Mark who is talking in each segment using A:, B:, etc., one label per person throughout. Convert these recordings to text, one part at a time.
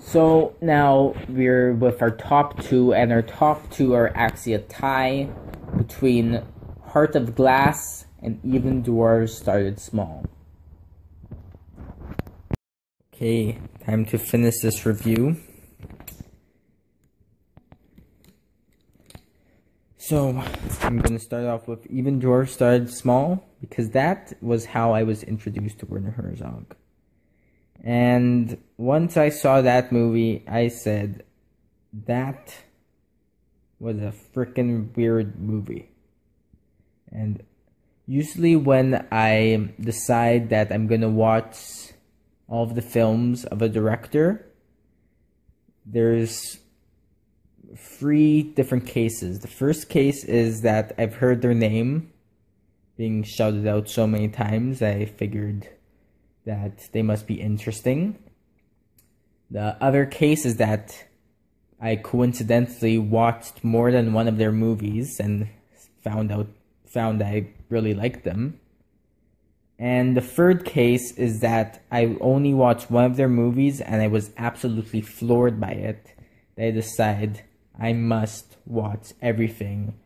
A: So now we're with our top two, and our top two are actually a tie between Heart of Glass and Even Dwarfs Started Small. Okay, time to finish this review. So, I'm going to start off with Even Dwarfs Started Small, because that was how I was introduced to Werner Herzog. And once I saw that movie, I said, that was a freaking weird movie. And usually when I decide that I'm going to watch all of the films of a director, there's three different cases. The first case is that I've heard their name being shouted out so many times, I figured that they must be interesting. The other case is that I coincidentally watched more than one of their movies and found I really liked them. And the third case is that I only watched one of their movies and I was absolutely floored by it. I decided I must watch everything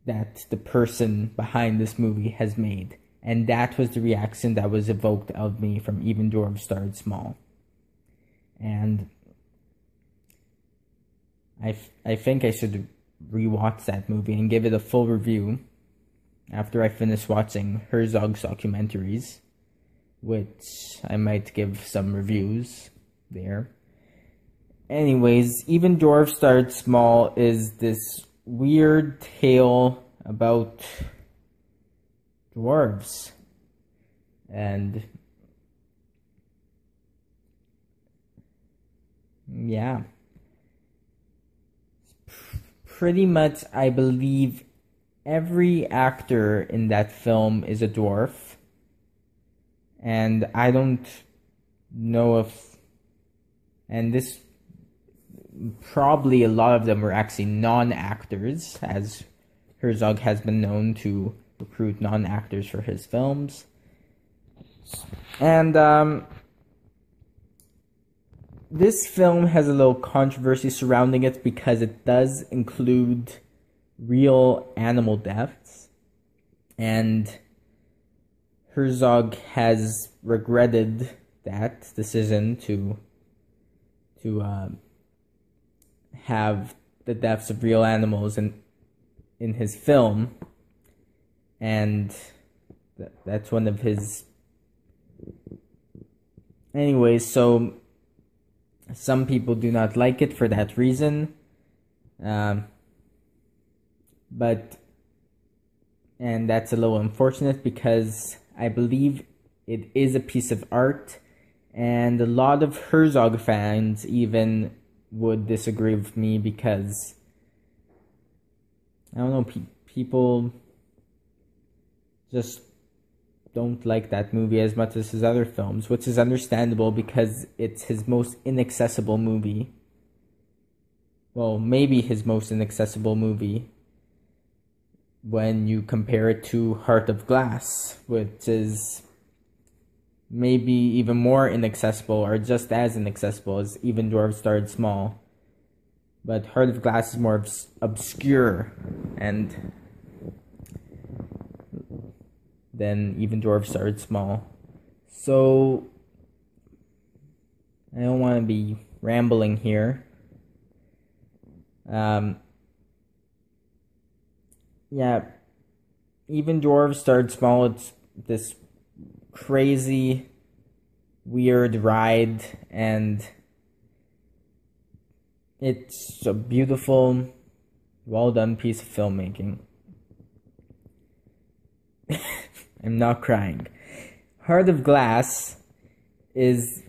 A: that the person behind this movie has made. And that was the reaction that was evoked out of me from Even Dwarfs Started Small. And I think I should rewatch that movie and give it a full review after I finish watching Herzog's documentaries, which I might give some reviews there. Anyways, Even Dwarfs Started Small is this weird tale about dwarves. And yeah. Pretty much, I believe every actor in that film is a dwarf. And I don't know if... And this... Probably a lot of them were actually non-actors, as Herzog has been known to recruit non-actors for his films. And this film has a little controversy surrounding it because it does include real animal deaths, and Herzog has regretted that decision to have the deaths of real animals in his film, and that's one of his... Anyways, so some people do not like it for that reason, and that's a little unfortunate because I believe it is a piece of art, and a lot of Herzog fans even would disagree with me because, I don't know, people just don't like that movie as much as his other films, which is understandable because it's his most inaccessible movie. Well, maybe his most inaccessible movie when you compare it to Heart of Glass, which is maybe even more inaccessible or just as inaccessible as Even Dwarfs Started Small. But Heart of Glass is more obscure and than Even Dwarfs Started Small. So I don't want to be rambling here. Yeah, Even Dwarfs Started Small, it's this crazy, weird ride, and it's a beautiful, well done piece of filmmaking. I'm not crying. Heart of Glass is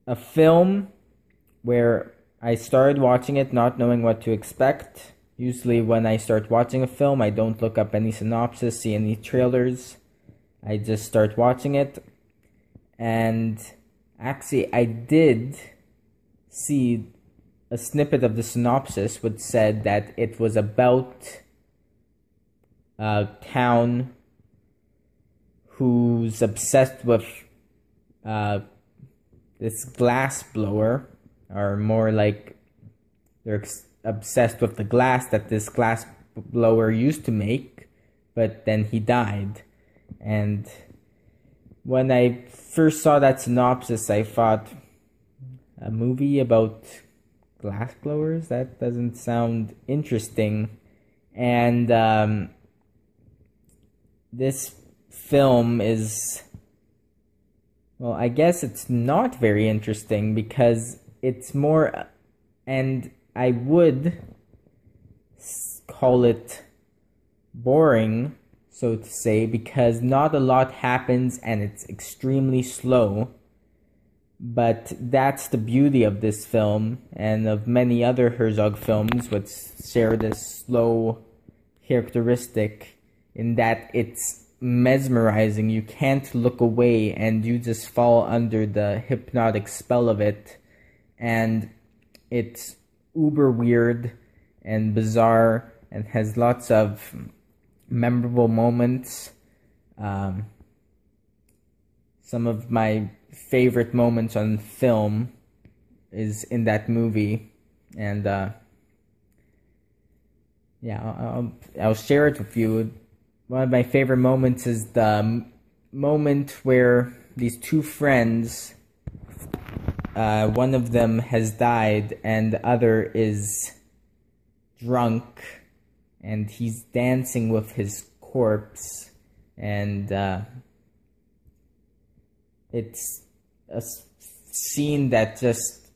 A: a film where I started watching it not knowing what to expect. Usually when I start watching a film, I don't look up any synopsis, see any trailers. I just start watching it. And actually, I did see a snippet of the synopsis which said that it was about a town who's obsessed with this glass blower, or more like they're obsessed with the glass that this glass blower used to make, but then he died. And when I first saw that synopsis, I thought, a movie about glass blowers? That doesn't sound interesting. And this film is, well, I guess it's not very interesting because it's more, and I would call it boring, so to say, because not a lot happens and it's extremely slow. But that's the beauty of this film and of many other Herzog films, which share this slow characteristic in that it's mesmerizing. You can't look away and you just fall under the hypnotic spell of it. And it's uber weird and bizarre and has lots of memorable moments. Some of my favorite moments on film is in that movie, and I'll share it with you. One of my favorite moments is the moment where these two friends, one of them has died and the other is drunk, and he's dancing with his corpse, and it's a scene that just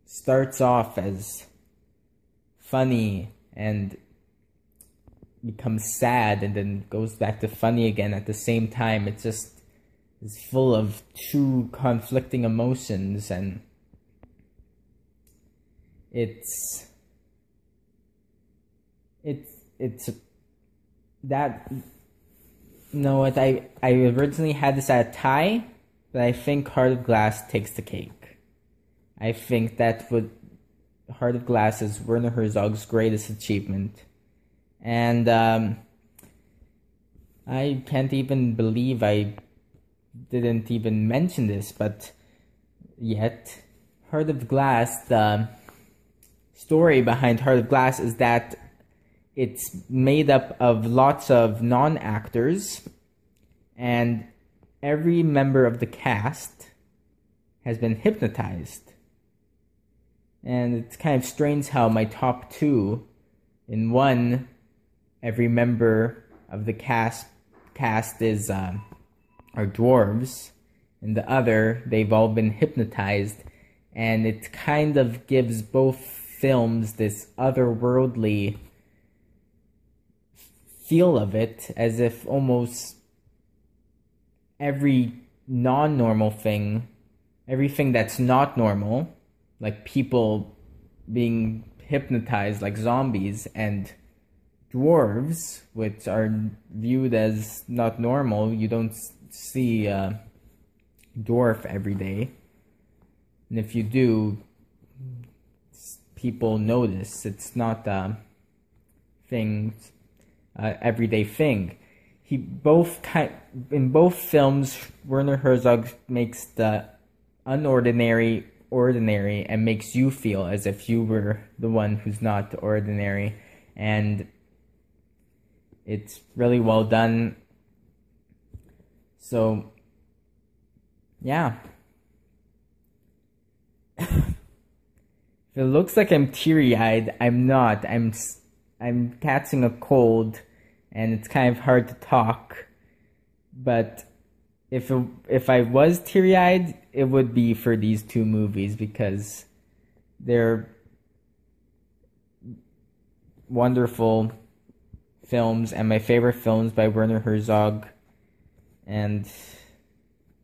A: starts off as funny and becomes sad and then goes back to funny again at the same time. It just is full of two conflicting emotions, and it's that, you know what, I originally had this at a tie, but I think Heart of Glass takes the cake. I think that Heart of Glass is Werner Herzog's greatest achievement. And I can't even believe I didn't even mention this, but yet Heart of Glass, the story behind Heart of Glass is that it's made up of lots of non-actors, and every member of the cast has been hypnotized. And it's kind of strange how my top two, in one, every member of the cast is are dwarves. In the other, they've all been hypnotized. And it kind of gives both films this otherworldly feel of it, as if almost every non-normal thing, everything that's not normal, like people being hypnotized like zombies, and dwarves, which are viewed as not normal. You don't see a dwarf every day, and if you do, people notice. It's not a thing, everyday thing. In both films, Werner Herzog makes the unordinary ordinary and makes you feel as if you were the one who's not ordinary, and it's really well done. So yeah. If it looks like I'm teary-eyed, I'm not. I'm catching a cold and it's kind of hard to talk, but if I was teary-eyed, it would be for these two movies because they're wonderful films and my favorite films by Werner Herzog. And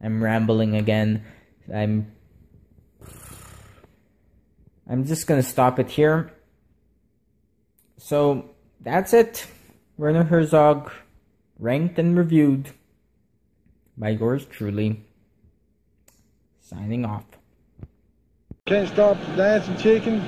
A: I'm rambling again. I'm just gonna stop it here. So that's it. Werner Herzog, ranked and reviewed by yours truly. Signing off.
B: Can't stop the dancing chicken.